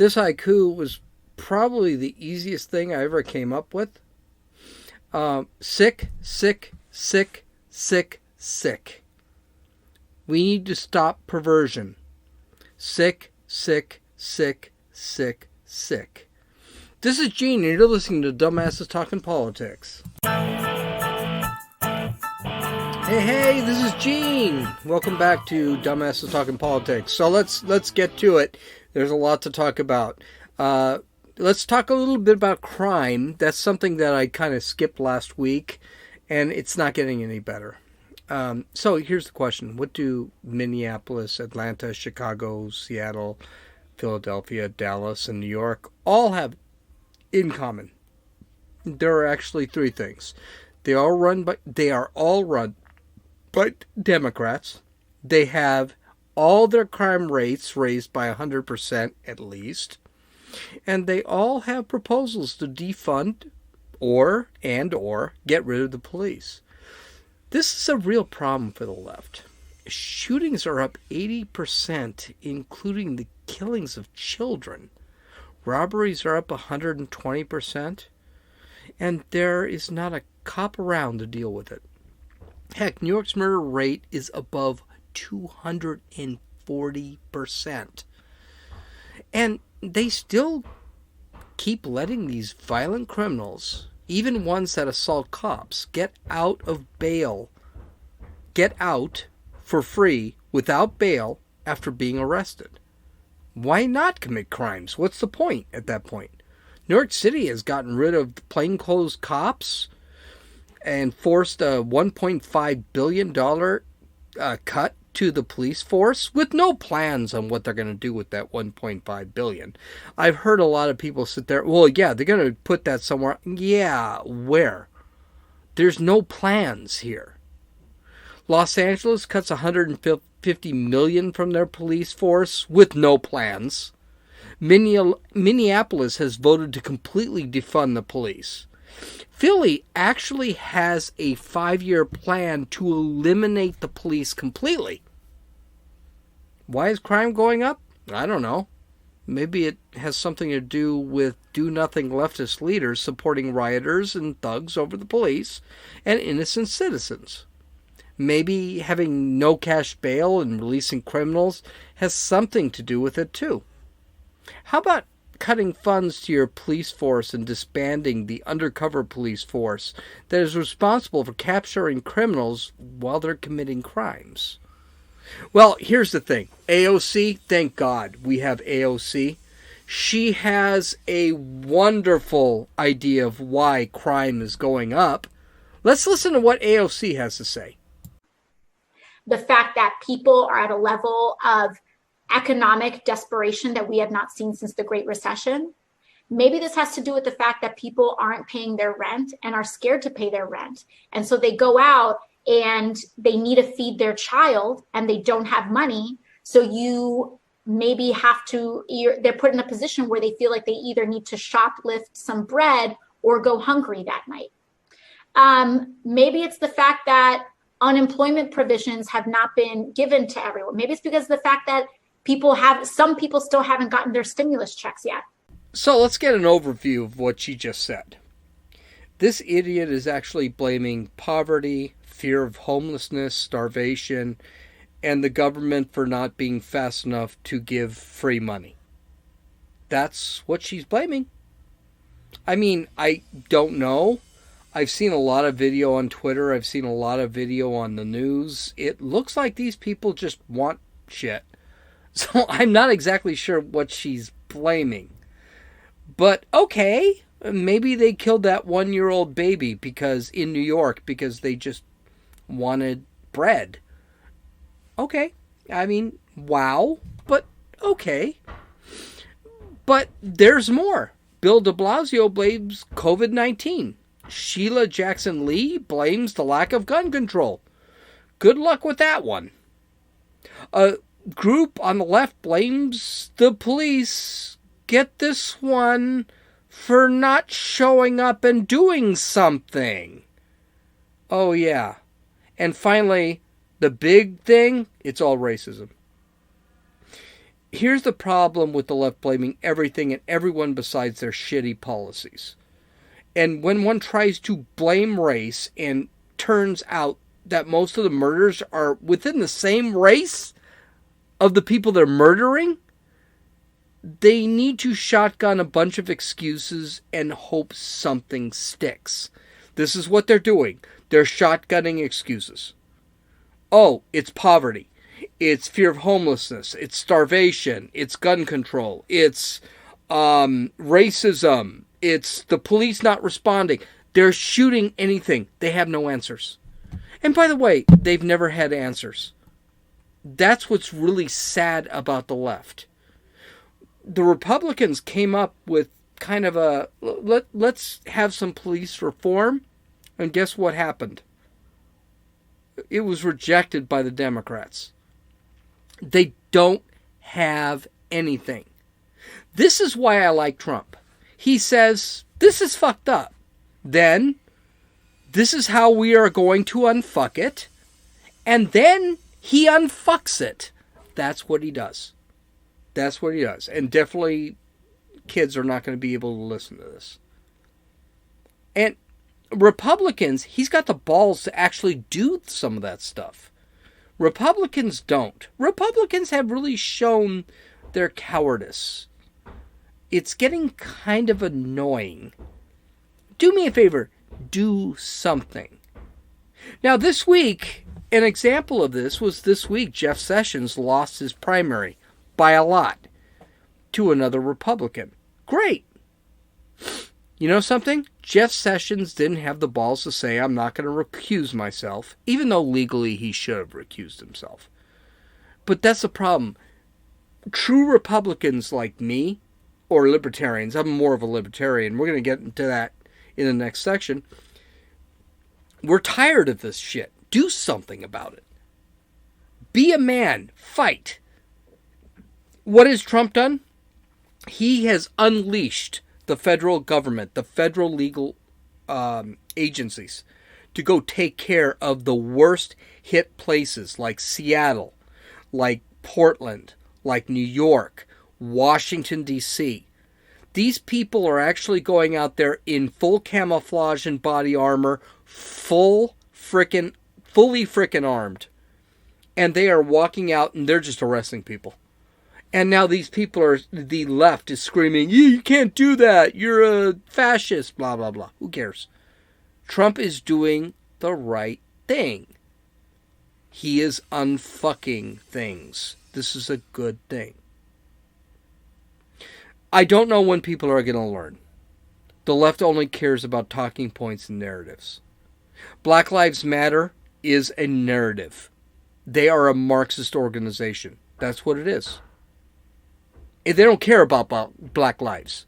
This haiku was probably the easiest thing I ever came up with. Sick, sick, sick, sick, sick. We need to stop perversion. Sick, sick, sick, sick, sick. This is Gene, and you're listening to Dumbasses Talking Politics. Hey, this is Gene. Welcome back to Dumbasses Talking Politics. So let's get to it. There's a lot to talk about. Let's talk a little bit about crime. That's something that I kind of skipped last week, and it's not getting any better. So here's the question. What do Minneapolis, Atlanta, Chicago, Seattle, Philadelphia, Dallas, and New York all have in common? There are actually three things. They are all run by Democrats. They have all their crime rates raised by 100% at least. And they all have proposals to defund or get rid of the police. This is a real problem for the left. Shootings are up 80%, including the killings of children. Robberies are up 120%. And there is not a cop around to deal with it. Heck, New York's murder rate is above 240%. And they still keep letting these violent criminals, even ones that assault cops, get out for free without bail after being arrested. Why not commit crimes? What's the point at that point? New York City has gotten rid of plainclothes cops and forced a $1.5 billion cut to the police force with no plans on what they're going to do with that $1.5 billion. I've heard a lot of people sit there, well, yeah, they're going to put that somewhere. Yeah, where? There's no plans here. Los Angeles cuts $150 million from their police force with no plans. Minneapolis has voted to completely defund the police. Philly actually has a 5-year plan to eliminate the police completely. Why is crime going up? I don't know. Maybe it has something to do with do-nothing leftist leaders supporting rioters and thugs over the police and innocent citizens. Maybe having no cash bail and releasing criminals has something to do with it too. How about cutting funds to your police force and disbanding the undercover police force that is responsible for capturing criminals while they're committing crimes? Well, here's the thing. AOC, thank God we have AOC. She has a wonderful idea of why crime is going up. Let's listen to what AOC has to say. The fact that people are at a level of economic desperation that we have not seen since the Great Recession. Maybe this has to do with the fact that people aren't paying their rent and are scared to pay their rent. And so they go out and they need to feed their child and they don't have money. So you maybe they're put in a position where they feel like they either need to shoplift some bread or go hungry that night. Maybe it's the fact that unemployment provisions have not been given to everyone. Maybe it's because of the fact that some people still haven't gotten their stimulus checks yet. So let's get an overview of what she just said. This idiot is actually blaming poverty, fear of homelessness, starvation, and the government for not being fast enough to give free money. That's what she's blaming. I mean, I don't know. I've seen a lot of video on Twitter. I've seen a lot of video on the news. It looks like these people just want shit. So I'm not exactly sure what she's blaming. But okay, maybe they killed that 1-year-old baby in New York because they just wanted bread. Okay, I mean, wow, but okay. But there's more. Bill de Blasio blames COVID-19. Sheila Jackson Lee blames the lack of gun control. Good luck with that one. A group on the left blames the police, get this one, for not showing up and doing something. Oh yeah. And finally, the big thing, it's all racism. Here's the problem with the left blaming everything and everyone besides their shitty policies. And when one tries to blame race and turns out that most of the murders are within the same race of the people they're murdering, they need to shotgun a bunch of excuses and hope something sticks. This is what they're doing. They're shotgunning excuses. Oh, it's poverty. It's fear of homelessness. It's starvation. It's gun control. It's racism. It's the police not responding. They're shooting anything. They have no answers. And by the way, they've never had answers. That's what's really sad about the left. The Republicans came up with kind of a, let's have some police reform. And guess what happened? It was rejected by the Democrats. They don't have anything. This is why I like Trump. He says, this is fucked up. Then, this is how we are going to unfuck it. And then he unfucks it. That's what he does. That's what he does. And definitely kids are not going to be able to listen to this. And Republicans, he's got the balls to actually do some of that stuff. Republicans don't. Republicans have really shown their cowardice. It's getting kind of annoying. Do me a favor. Do something. Now this week, an example of this was this week, Jeff Sessions lost his primary by a lot to another Republican. Great. You know something? Jeff Sessions didn't have the balls to say, I'm not going to recuse myself, even though legally he should have recused himself. But that's the problem. True Republicans like me, or libertarians, I'm more of a libertarian, we're going to get into that in the next section, we're tired of this shit. Do something about it. Be a man. Fight. What has Trump done? He has unleashed the federal government, the federal legal agencies, to go take care of the worst hit places like Seattle, like Portland, like New York, Washington, D.C. These people are actually going out there in full camouflage and body armor, fully frickin' armed. And they are walking out and they're just arresting people. And now these people are, the left is screaming, you can't do that, you're a fascist, blah, blah, blah. Who cares? Trump is doing the right thing. He is unfucking things. This is a good thing. I don't know when people are going to learn. The left only cares about talking points and narratives. Black Lives Matter is a narrative. They are a Marxist organization. That's what it is. They don't care about black lives.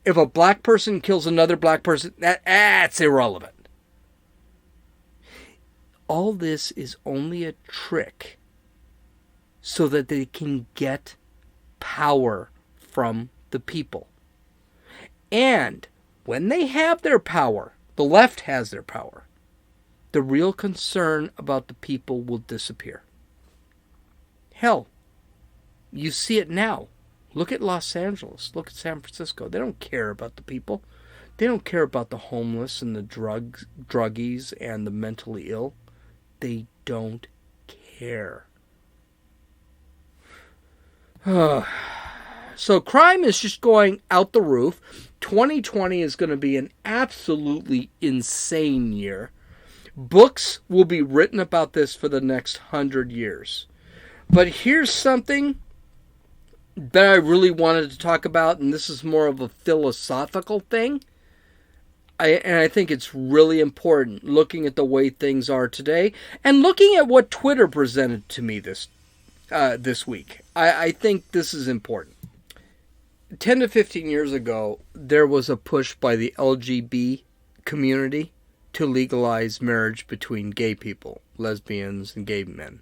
If a black person kills another black person, that's irrelevant. All this is only a trick so that they can get power from the people. And when they have their power, the left has their power, the real concern about the people will disappear. Hell, you see it now. Look at Los Angeles. Look at San Francisco. They don't care about the people. They don't care about the homeless and the druggies and the mentally ill. They don't care. So crime is just going out the roof. 2020 is going to be an absolutely insane year. Books will be written about this for the next 100 years. But here's something that I really wanted to talk about, and this is more of a philosophical thing. I think it's really important looking at the way things are today and looking at what Twitter presented to me this week. I think this is important. 10 to 15 years ago, there was a push by the LGBT community to legalize marriage between gay people, lesbians and gay men.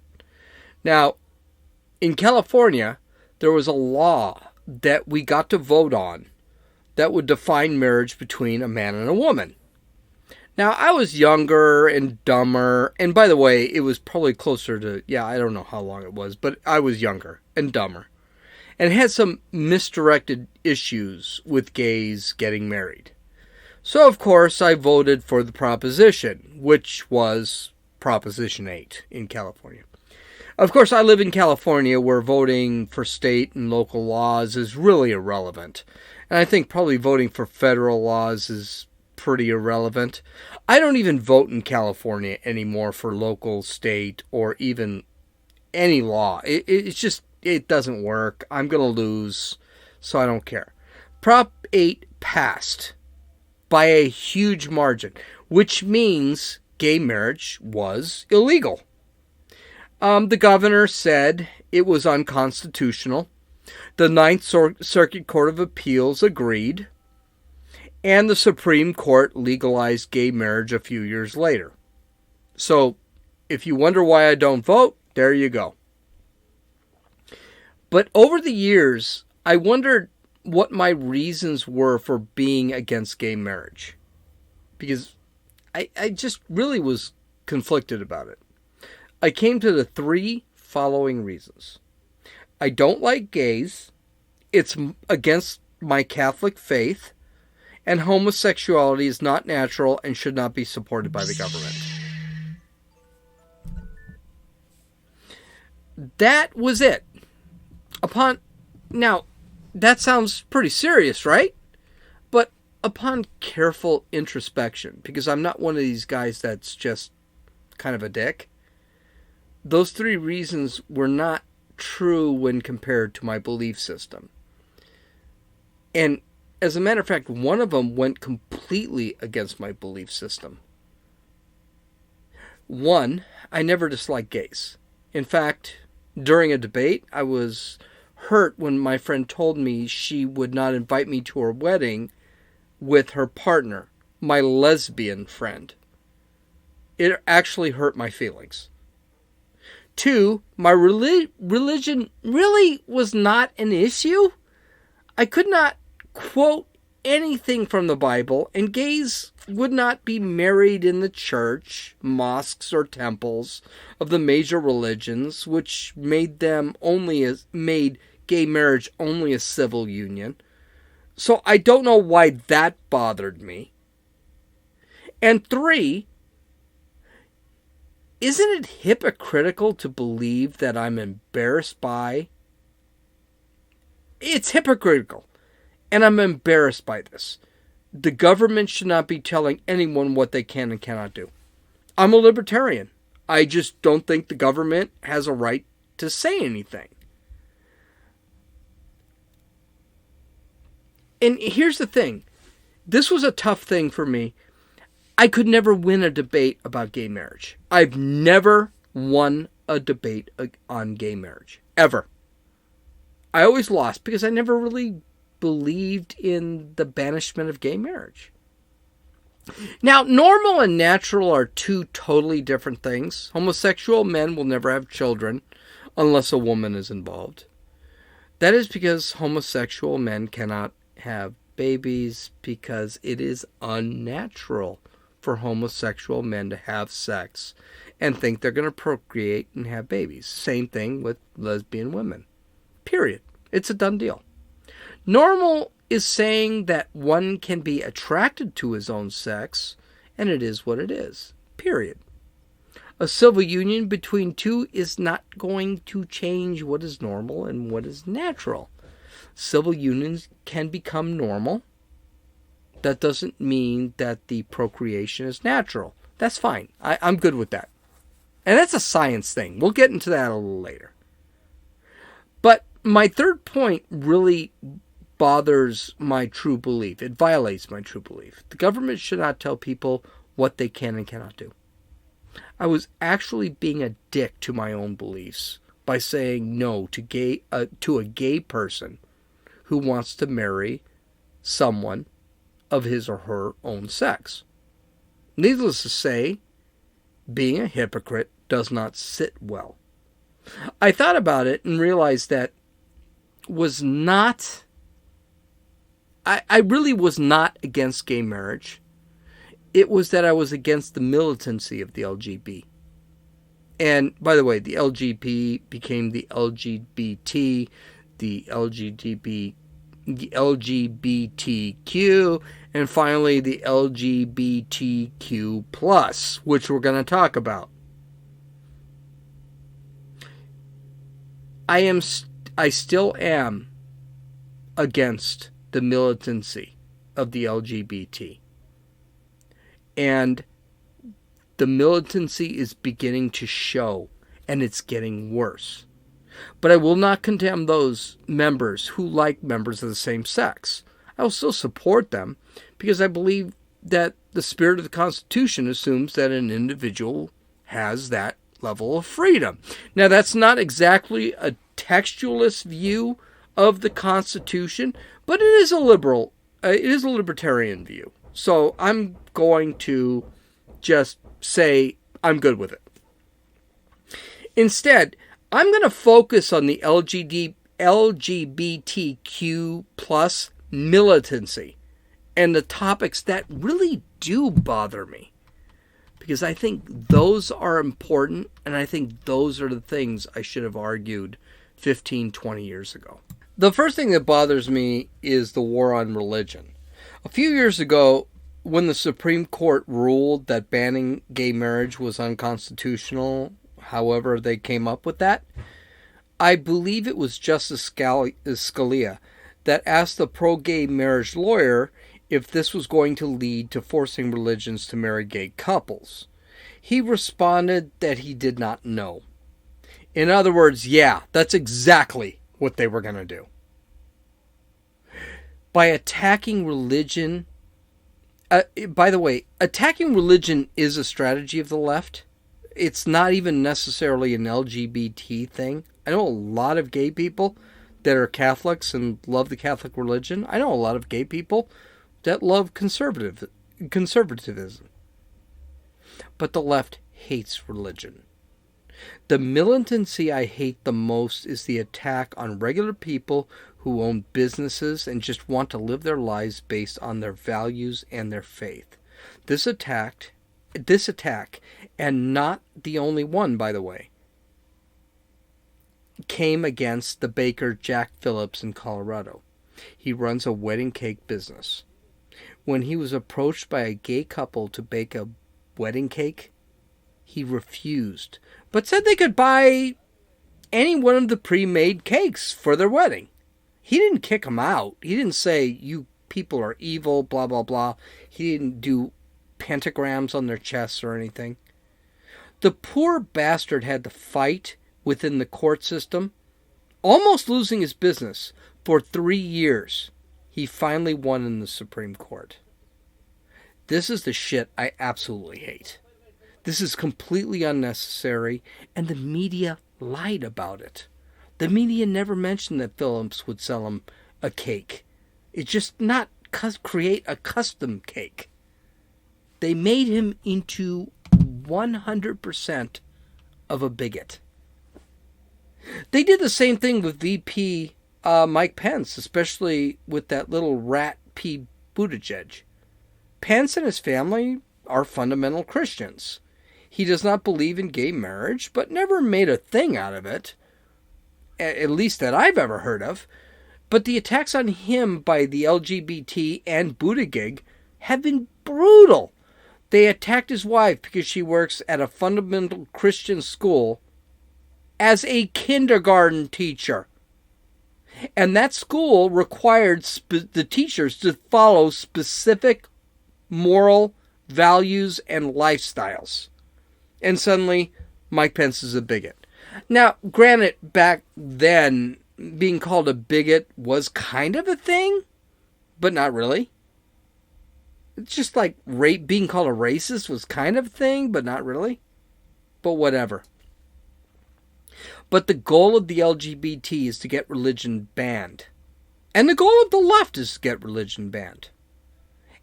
Now, in California, there was a law that we got to vote on that would define marriage between a man and a woman. Now, I was younger and dumber, and by the way, it was probably closer to, I don't know how long it was, but I was younger and dumber. and had some misdirected issues with gays getting married. So, of course, I voted for the proposition, which was Proposition 8 in California. Of course, I live in California where voting for state and local laws is really irrelevant. And I think probably voting for federal laws is pretty irrelevant. I don't even vote in California anymore for local, state, or even any law. It's just, it doesn't work. I'm going to lose, so I don't care. Prop 8 passed by a huge margin, which means gay marriage was illegal. The governor said it was unconstitutional. The Ninth Circuit Court of Appeals agreed, and the Supreme Court legalized gay marriage a few years later. So, if you wonder why I don't vote, there you go. But over the years, I wondered what my reasons were for being against gay marriage. Because I just really was conflicted about it. I came to the 3 following reasons. I don't like gays. It's against my Catholic faith. And homosexuality is not natural and should not be supported by the government. That was it. Now, that sounds pretty serious, right? But upon careful introspection, because I'm not one of these guys that's just kind of a dick, those 3 reasons were not true when compared to my belief system. And as a matter of fact, one of them went completely against my belief system. 1, I never disliked gays. In fact, during a debate, I was hurt when my friend told me she would not invite me to her wedding with her partner, my lesbian friend. It actually hurt my feelings. 2, my religion really was not an issue. I could not quote anything from the Bible, and gays would not be married in the church, mosques, or temples of the major religions, which made gay marriage only a civil union. So I don't know why that bothered me. And 3, isn't it hypocritical to believe that I'm embarrassed by? It's hypocritical. And I'm embarrassed by this. The government should not be telling anyone what they can and cannot do. I'm a libertarian. I just don't think the government has a right to say anything. And here's the thing. This was a tough thing for me. I could never win a debate about gay marriage. I've never won a debate on gay marriage. Ever. I always lost because I never really believed in the banishment of gay marriage. Now, normal and natural are 2 totally different things. Homosexual men will never have children unless a woman is involved. That is because homosexual men cannot have babies because it is unnatural for homosexual men to have sex and think they're going to procreate and have babies. Same thing with lesbian women. Period. It's a done deal. Normal is saying that one can be attracted to his own sex, and it is what it is. Period. A civil union between 2 is not going to change what is normal and what is natural. Civil unions can become normal. That doesn't mean that the procreation is natural. That's fine. I'm good with that. And that's a science thing. We'll get into that a little later. But my 3rd point really bothers my true belief. It violates my true belief. The government should not tell people what they can and cannot do. I was actually being a dick to my own beliefs by saying no to a gay person who wants to marry someone of his or her own sex. Needless to say, being a hypocrite does not sit well. I thought about it and realized that I really was not against gay marriage. It was that I was against the militancy of the LGBT. And by the way, the LGBT became the LGBT. the LGBTQ, and finally the LGBTQ plus, which we're going to talk about. I still am against the militancy of the LGBT. And the militancy is beginning to show, and it's getting worse. But I will not condemn those members who like members of the same sex. I will still support them because I believe that the spirit of the Constitution assumes that an individual has that level of freedom. Now, that's not exactly a textualist view of the Constitution, but it is a libertarian view. So I'm going to just say I'm good with it. Instead, I'm going to focus on the LGBTQ plus militancy and the topics that really do bother me. Because I think those are important, and I think those are the things I should have argued 15, 20 years ago. The first thing that bothers me is the war on religion. A few years ago, when the Supreme Court ruled that banning gay marriage was unconstitutional, however they came up with that, I believe it was Justice Scalia that asked the pro-gay marriage lawyer if this was going to lead to forcing religions to marry gay couples. He responded that he did not know. In other words, yeah, that's exactly what they were going to do. By attacking religion, by the way, attacking religion is a strategy of the left. It's not even necessarily an LGBT thing. I know a lot of gay people that are Catholics and love the Catholic religion. I know a lot of gay people that love conservatism. But the left hates religion. The militancy I hate the most is the attack on regular people who own businesses and just want to live their lives based on their values and their faith. This attack, and not the only one, by the way, came against the baker Jack Phillips in Colorado. He runs a wedding cake business. When he was approached by a gay couple to bake a wedding cake, he refused, but said they could buy any one of the pre-made cakes for their wedding. He didn't kick them out. He didn't say, you people are evil, blah, blah, blah. He didn't do pentagrams on their chests or anything. The poor bastard had to fight within the court system, almost losing his business for 3 years. He finally won in the Supreme Court. This is the shit I absolutely hate. This is completely unnecessary, and the media lied about it. The media never mentioned that Phillips would sell him a cake. It's just not create a custom cake. They made him into 100% of a bigot. They did the same thing with VP Mike Pence, especially with that little rat P. Buttigieg. Pence and his family are fundamental Christians. He does not believe in gay marriage, but never made a thing out of it, at least that I've ever heard of. But the attacks on him by the LGBT and Buttigieg have been brutal. They attacked his wife because she works at a fundamental Christian school as a kindergarten teacher. And that school required the teachers to follow specific moral values and lifestyles. And suddenly, Mike Pence is a bigot. Now, granted, back then, being called a bigot was kind of a thing, but not really. It's just like being called a racist was kind of a thing, but not really. But whatever. But the goal of the LGBT is to get religion banned. And the goal of the left is to get religion banned.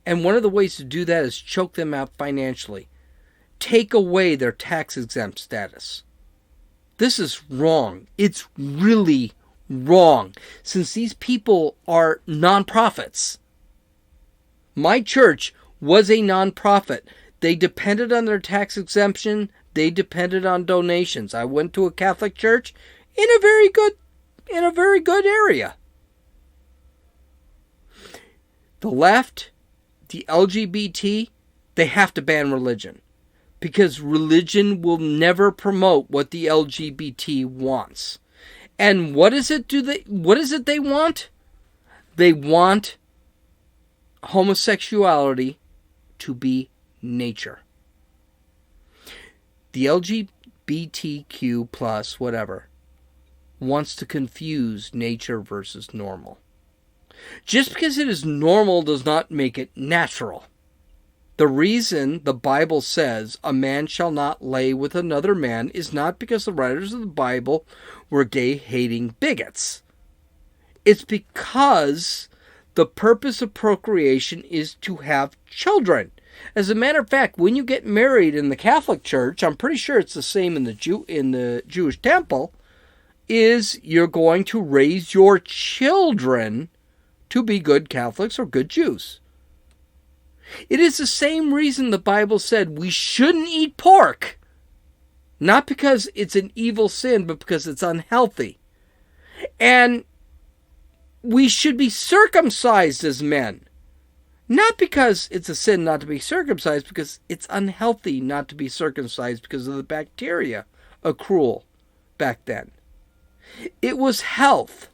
And one of the ways to do that is choke them out financially. Take away their tax-exempt status. This is wrong. It's really wrong, since these people are nonprofits. My church was a nonprofit. They depended on their tax exemption. They depended on donations. I went to a Catholic church in a very good in a very good area. The left, the LGBT, they have to ban religion. Because religion will never promote what the LGBT wants. And what is it they want? They want homosexuality to be nature. The LGBTQ plus whatever wants to confuse nature versus normal. Just because it is normal does not make it natural. The reason the Bible says a man shall not lay with another man is not because the writers of the Bible were gay-hating bigots. It's because the purpose of procreation is to have children. As a matter of fact, when you get married in the Catholic Church, I'm pretty sure it's the same in the Jewish temple, is you're going to raise your children to be good Catholics or good Jews. It is the same reason the Bible said we shouldn't eat pork. Not because it's an evil sin, but because it's unhealthy. And we should be circumcised as men. Not because it's a sin not to be circumcised, because it's unhealthy not to be circumcised because of the bacteria accrual back then. It was health.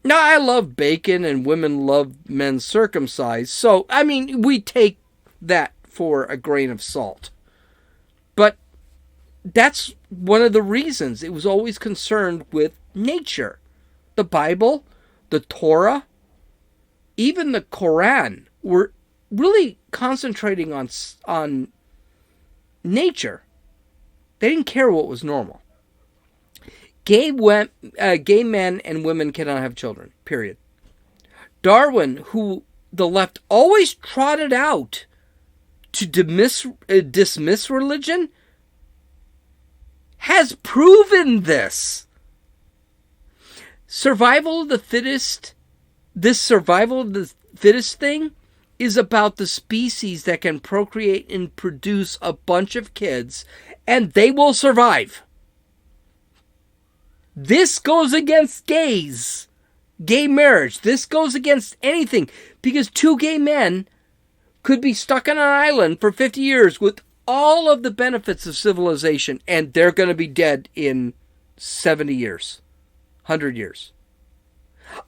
Now, I love bacon and women love men circumcised. So, I mean, we take that for a grain of salt. But that's one of the reasons. It was always concerned with nature. The Bible, the Torah, even the Quran were really concentrating on nature. They didn't care what was normal. Gay men and women cannot have children, period. Darwin, who the left always trotted out to dismiss religion, has proven this. Survival of the fittest, this survival of the fittest thing is about the species that can procreate and produce a bunch of kids, and they will survive. This goes against gays, gay marriage. This goes against anything, because two gay men could be stuck on an island for 50 years with all of the benefits of civilization, and they're going to be dead in 70 years, 100 years.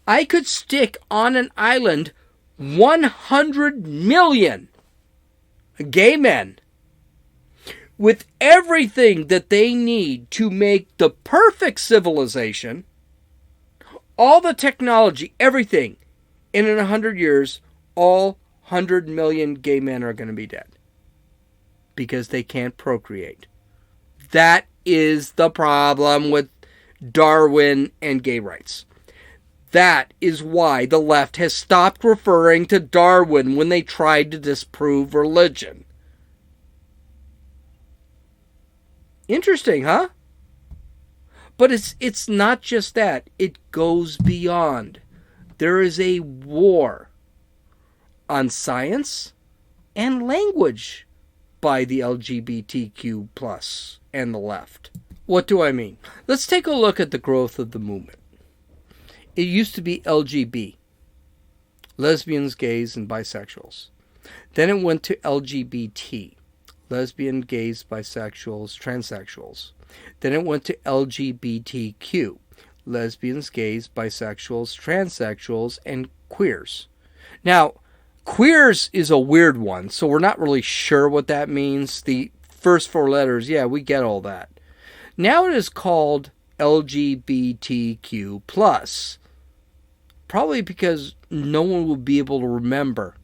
I could stick on an island 100 million gay men with everything that they need to make the perfect civilization, all the technology, everything, and in 100 years, all 100 million gay men are going to be dead because they can't procreate. That is the problem with Darwin and gay rights. That is why the left has stopped referring to Darwin when they tried to disprove religion. Interesting, huh? But it's not just that. It goes beyond. There is a war on science and language by the LGBTQ plus and the left. What do I mean? Let's take a look at the growth of the movement. It used to be LGB, lesbians, gays, and bisexuals. Then it went to LGBT, lesbian, gays, bisexuals, transsexuals. Then it went to LGBTQ, lesbians, gays, bisexuals, transsexuals, and queers. Now, queers is a weird one, so we're not really sure what that means. The first four letters, yeah, we get all that. Now it is called LGBTQ+. Probably because no one will be able to remember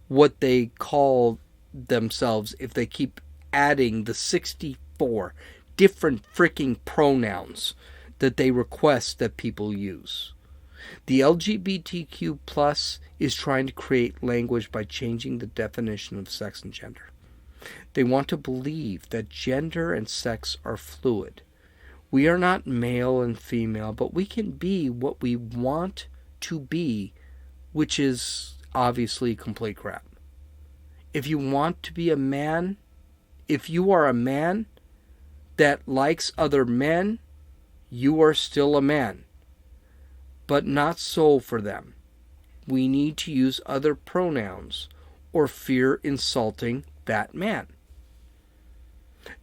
what they call themselves if they keep adding the 64 different freaking pronouns that they request that people use. The LGBTQ plus is trying to create language by changing the definition of sex and gender. They want to believe that gender and sex are fluid. We are not male and female, but we can be what we want to be, which is obviously complete crap. If you want to be a man, if you are a man that likes other men, you are still a man. but not so for them. We need to use other pronouns or fear insulting that man.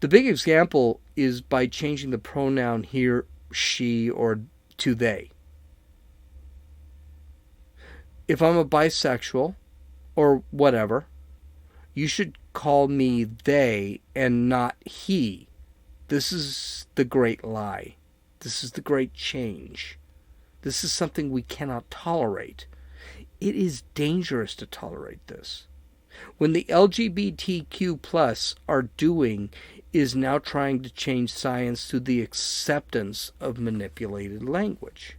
The big example is by changing the pronoun here, she, or to they. If I'm a bisexual or whatever, you should call me they and not he. This is the great lie. This is the great change. This is something we cannot tolerate. It is dangerous to tolerate this. When the LGBTQ plus are doing is now trying to change science to the acceptance of manipulated language.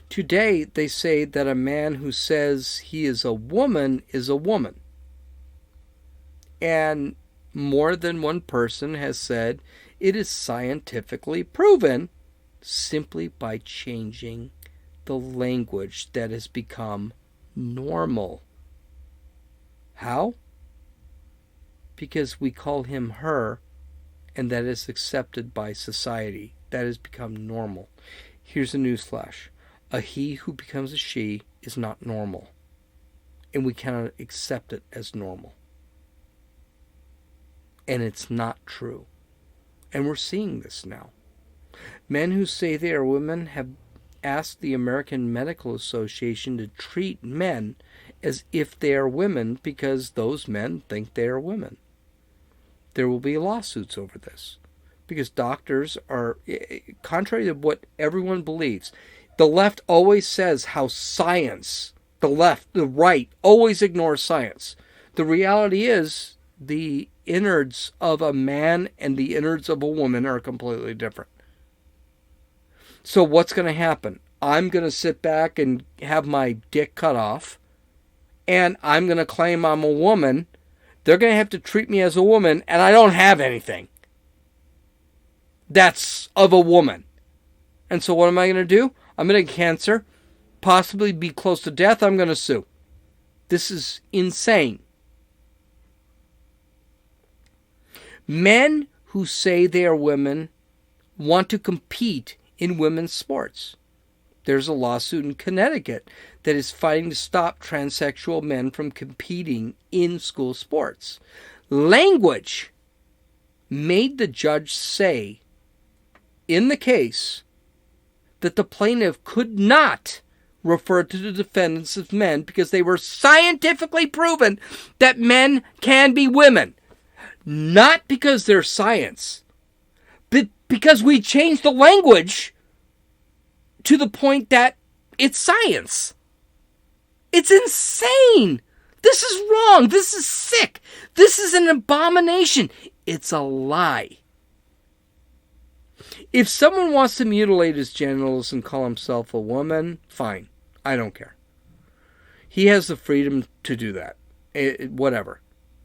Today, they say that a man who says he is a woman is a woman. And more than one person has said it is scientifically proven simply by changing the language that has become normal. How? Because we call him her, and that is accepted by society. That has become normal. Here's a newsflash. A he who becomes a she is not normal, and we cannot accept it as normal. And it's not true. And we're seeing this now. Men who say they are women have asked the American Medical Association to treat men as if they are women because those men think they are women. There will be lawsuits over this because doctors are, contrary to what everyone believes, the left always says how science, the right always ignores science. The reality is the innards of a man and the innards of a woman are completely different. So what's going to happen? I'm going to sit back and have my dick cut off, and I'm going to claim I'm a woman. They're going to have to treat me as a woman, and I don't have anything that's of a woman. And so what am I going to do? I'm going to get cancer, possibly be close to death. I'm going to sue. This is insane. Men who say they are women want to compete in women's sports. There's a lawsuit in Connecticut that is fighting to stop transsexual men from competing in school sports. Language made the judge say in the case that the plaintiff could not refer to the defendants as men because they were scientifically proven that men can be women. Not because they're science, but because we changed the language to the point that it's science. It's insane. This is wrong. This is sick. This is an abomination. It's a lie. If someone wants to mutilate his genitals and call himself a woman, fine. I don't care. He has the freedom to do that. Whatever.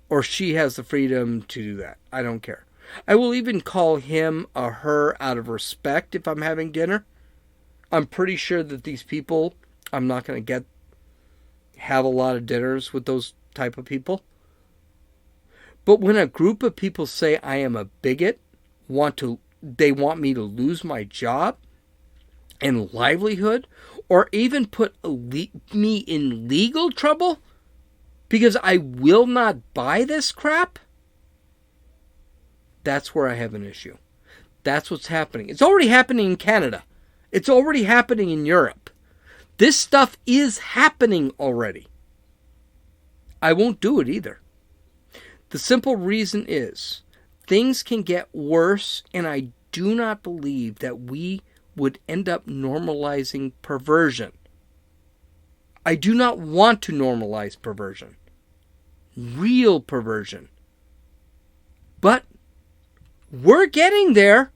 Or she has the freedom to do that. I don't care. I will even call him a her out of respect if I'm having dinner. I'm pretty sure that these people, I'm not going to have a lot of dinners with those type of people. But when a group of people say I am a bigot, they want me to lose my job and livelihood, or even put me in legal trouble because I will not buy this crap, that's where I have an issue. That's what's happening. It's already happening in Canada. It's already happening in Europe. This stuff is happening already. I won't do it either. The simple reason is things can get worse, and I do not believe that we would end up normalizing perversion. I do not want to normalize perversion. Real perversion. But we're getting there.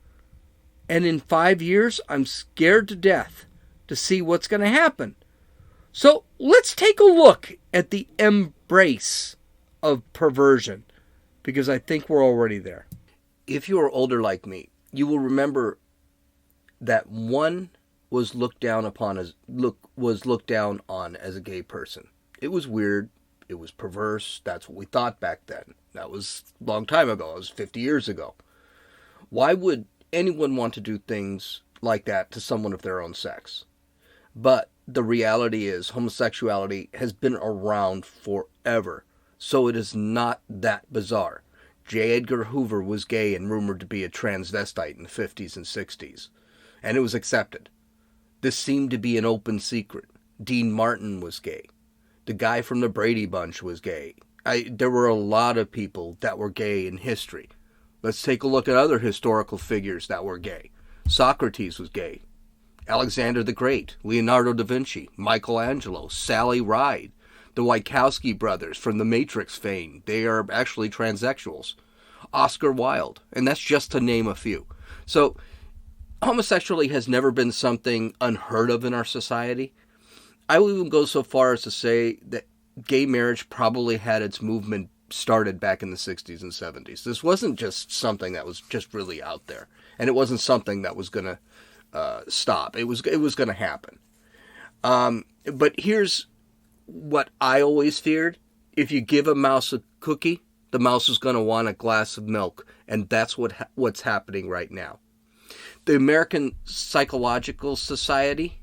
And in 5 years, I'm scared to death to see what's going to happen. So let's take a look at the embrace of perversion, because I think we're already there. If you are older like me, you will remember that one was looked down on as a gay person. It was weird. It was perverse. That's what we thought back then. That was a long time ago. It was 50 years ago. Why would anyone want to do things like that to someone of their own sex. But the reality is homosexuality has been around forever, so it is not that bizarre. J. Edgar Hoover was gay and rumored to be a transvestite in the 50s and 60s, and it was accepted. This seemed to be an open secret. Dean Martin was gay. The guy from the Brady Bunch was gay. There were a lot of people that were gay in history. Let's take a look at other historical figures that were gay. Socrates was gay. Alexander the Great, Leonardo da Vinci, Michelangelo, Sally Ride, the Wachowski brothers from the Matrix fame. They are actually transsexuals. Oscar Wilde, and that's just to name a few. So, homosexuality has never been something unheard of in our society. I will even go so far as to say that gay marriage probably had its movement started back in the 60s and 70s. This wasn't just something that was just really out there, and it wasn't something that was going to stop. It was going to happen. But here's what I always feared. If you give a mouse a cookie, the mouse is going to want a glass of milk, and that's what's happening right now. The American Psychological Society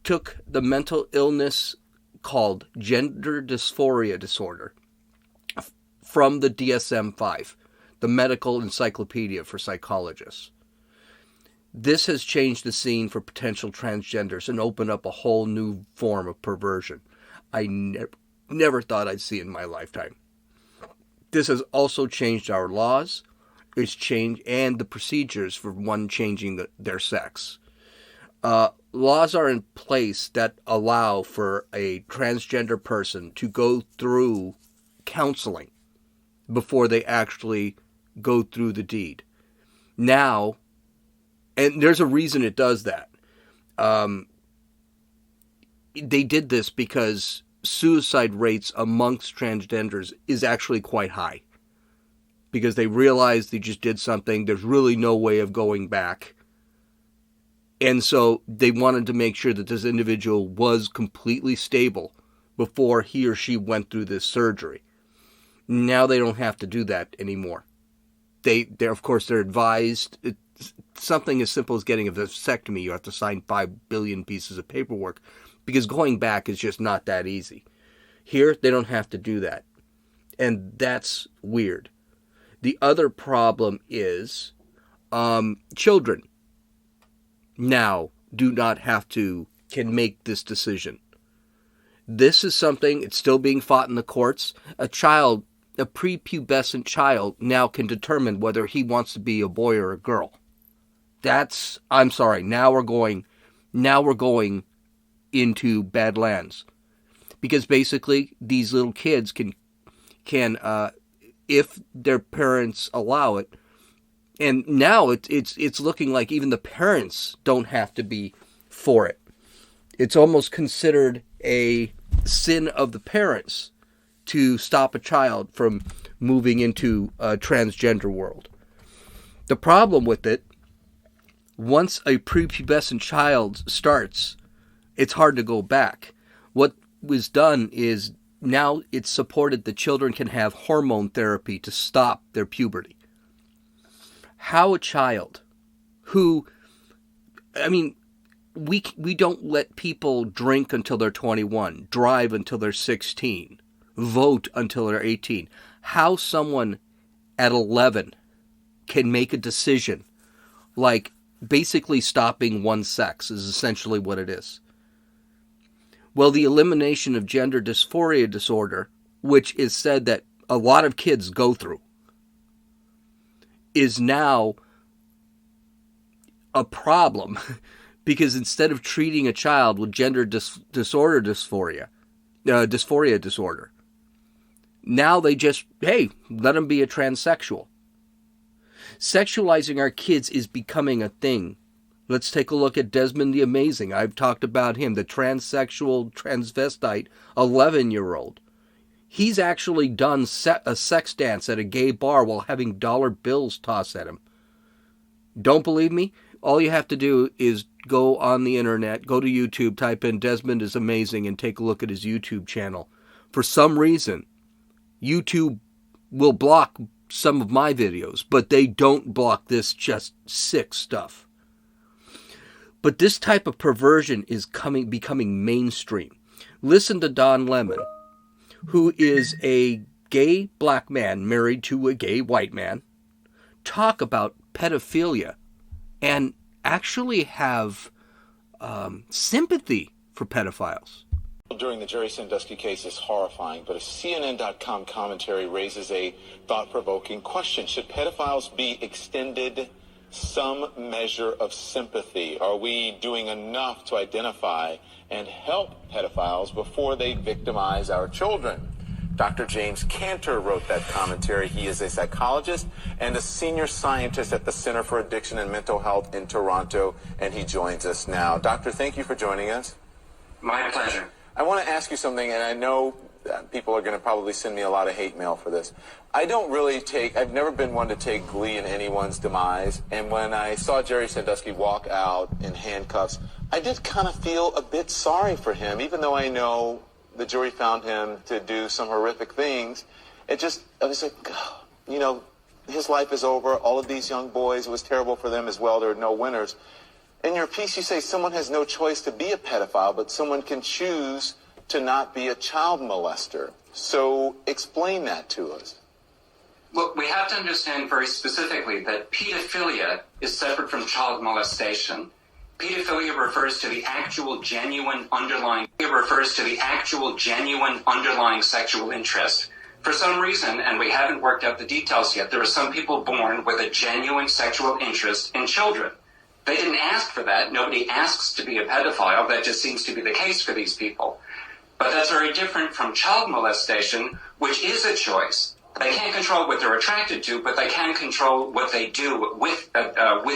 took the mental illness called gender dysphoria disorder from the DSM-5, the medical encyclopedia for psychologists. This has changed the scene for potential transgenders and opened up a whole new form of perversion I never thought I'd see in my lifetime. This has also changed our laws. It's changed and the procedures for one changing their sex. Laws are in place that allow for a transgender person to go through counseling before they actually go through the deed. Now, and there's a reason it does that. They did this because suicide rates amongst transgenders is actually quite high. Because they realized they just did something, there's really no way of going back. And so they wanted to make sure that this individual was completely stable before he or she went through this surgery. Now they don't have to do that anymore. They're of course, they're advised. Something as simple as getting a vasectomy, you have to sign 5 billion pieces of paperwork because going back is just not that easy. Here, they don't have to do that. And that's weird. The other problem is children now can make this decision. This is something, it's still being fought in the courts. A prepubescent child now can determine whether he wants to be a boy or a girl. I'm sorry, now we're going into bad lands. Because basically, these little kids can if their parents allow it, and now it's looking like even the parents don't have to be for it. It's almost considered a sin of the parents to stop a child from moving into a transgender world. The problem with it, once a prepubescent child starts, it's hard to go back. What was done is now it's supported that children can have hormone therapy to stop their puberty. How a child who, we don't let people drink until they're 21, drive until they're 16, vote until they're 18. How someone at 11 can make a decision like basically stopping one sex is essentially what it is. Well, the elimination of gender dysphoria disorder, which is said that a lot of kids go through, is now a problem because instead of treating a child with gender dysphoria disorder, now they just, let them be a transsexual. Sexualizing our kids is becoming a thing. Let's take a look at Desmond the Amazing. I've talked about him, the transsexual, transvestite, 11-year-old. He's actually done a sex dance at a gay bar while having dollar bills tossed at him. Don't believe me? All you have to do is go on the internet, go to YouTube, type in Desmond is Amazing, and take a look at his YouTube channel. For some reason, YouTube will block some of my videos, but they don't block this just sick stuff. But this type of perversion is becoming mainstream. Listen to Don Lemon, who is a gay black man married to a gay white man, talk about pedophilia and actually have sympathy for pedophiles. During the Jerry Sandusky case is horrifying, but a CNN.com commentary raises a thought-provoking question. Should pedophiles be extended some measure of sympathy? Are we doing enough to identify and help pedophiles before they victimize our children? Dr. James Cantor wrote that commentary. He is a psychologist and a senior scientist at the Center for Addiction and Mental Health in Toronto, and he joins us now. Doctor, thank you for joining us. My pleasure. I want to ask you something, and I know people are going to probably send me a lot of hate mail for this. I've never been one to take glee in anyone's demise, and when I saw Jerry Sandusky walk out in handcuffs, I did kind of feel a bit sorry for him, even though I know the jury found him to do some horrific things. I was like, you know, his life is over. All of these young boys, it was terrible for them as well. There are no winners. In your piece, you say someone has no choice to be a pedophile, but someone can choose to not be a child molester. So explain that to us. Look, we have to understand very specifically that pedophilia is separate from child molestation. Pedophilia refers to the actual genuine underlying sexual interest. For some reason, and we haven't worked out the details yet, there are some people born with a genuine sexual interest in children. They didn't ask for that. Nobody asks to be a pedophile. That just seems to be the case for these people. But that's very different from child molestation, which is a choice. They can't control what they're attracted to, but they can control what they do with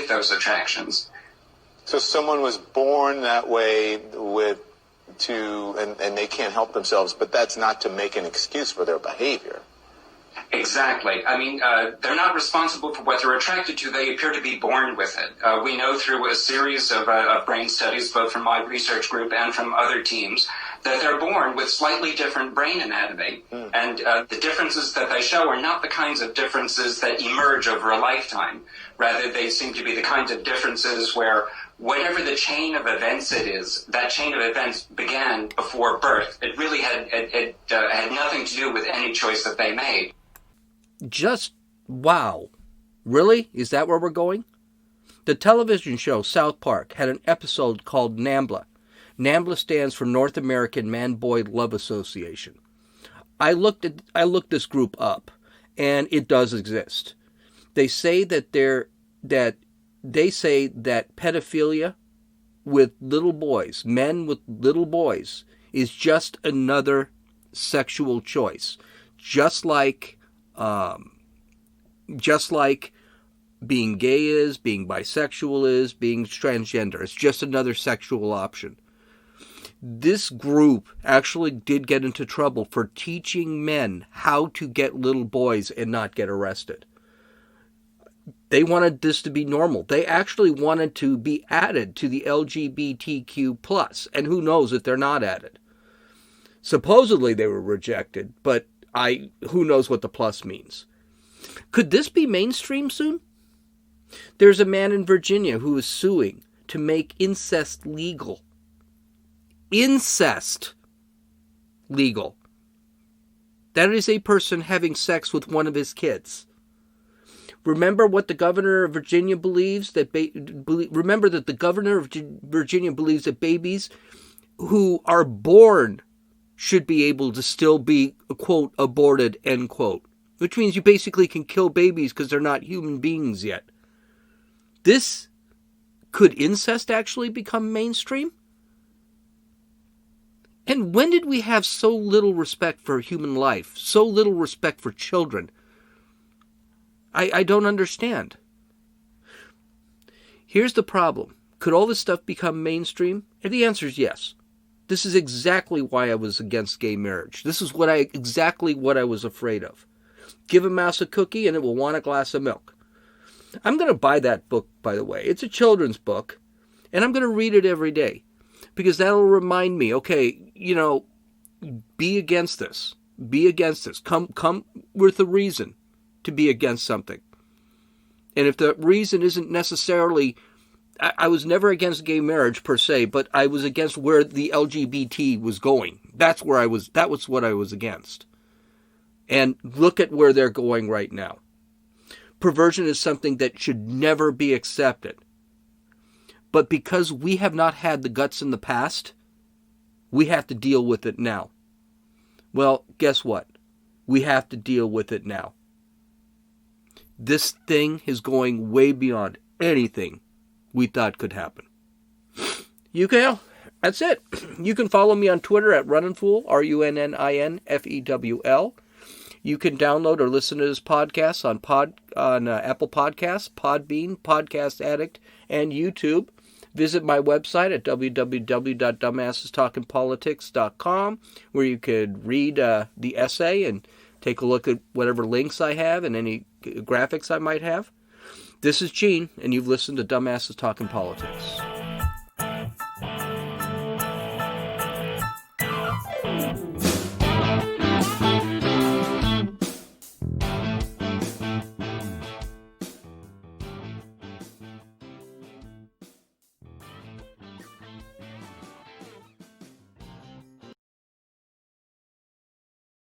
those attractions. So someone was born that way and they can't help themselves, but that's not to make an excuse for their behavior. Exactly. I mean, they're not responsible for what they're attracted to. They appear to be born with it. We know through a series of brain studies, both from my research group and from other teams, that they're born with slightly different brain anatomy. And the differences that they show are not the kinds of differences that emerge over a lifetime. Rather, they seem to be the kinds of differences where whatever the chain of events it is, that chain of events began before birth. It really had nothing to do with any choice that they made. Just wow. Really? Is that where we're going? The television show South Park had an episode called NAMBLA. NAMBLA stands for North American Man-Boy Love Association. I looked this group up, and it does exist. They say that pedophilia with little boys, men with little boys, is just another sexual choice. Just like being gay is, being bisexual is, being transgender. It's just another sexual option. This group actually did get into trouble for teaching men how to get little boys and not get arrested. They wanted this to be normal. They actually wanted to be added to the LGBTQ+, and who knows if they're not added. Supposedly they were rejected, but who knows what the plus means. Could this be mainstream soon? There's a man in Virginia who is suing to make incest legal. Incest legal. That is a person having sex with one of his kids. Remember what the governor of Virginia believes remember that the governor of Virginia believes that babies who are born should be able to still be, quote, aborted, end quote. Which means you basically can kill babies because they're not human beings yet. Could incest actually become mainstream? And when did we have so little respect for human life, so little respect for children? I don't understand. Here's the problem. Could all this stuff become mainstream? And the answer is yes. This is exactly why I was against gay marriage. This is exactly what I was afraid of. Give a mouse a cookie and it will want a glass of milk. I'm going to buy that book, by the way. It's a children's book, and I'm going to read it every day because that'll remind me, okay, be against this. Be against this. Come with a reason to be against something. And if the reason isn't necessarily I was never against gay marriage per se, but I was against where the LGBT was going. That was what I was against. And look at where they're going right now. Perversion is something that should never be accepted. But because we have not had the guts in the past, we have to deal with it now. Well, guess what? We have to deal with it now. This thing is going way beyond anything we thought could happen. UKL, that's it. You can follow me on Twitter at RunninFool, RUNNINFEWL. You can download or listen to this podcast on Apple Podcasts, Podbean, Podcast Addict, and YouTube. Visit my website at www.dumbassestalkingpolitics.com, where you could read the essay and take a look at whatever links I have and any graphics I might have. This is Gene, and you've listened to Dumbasses Talking Politics.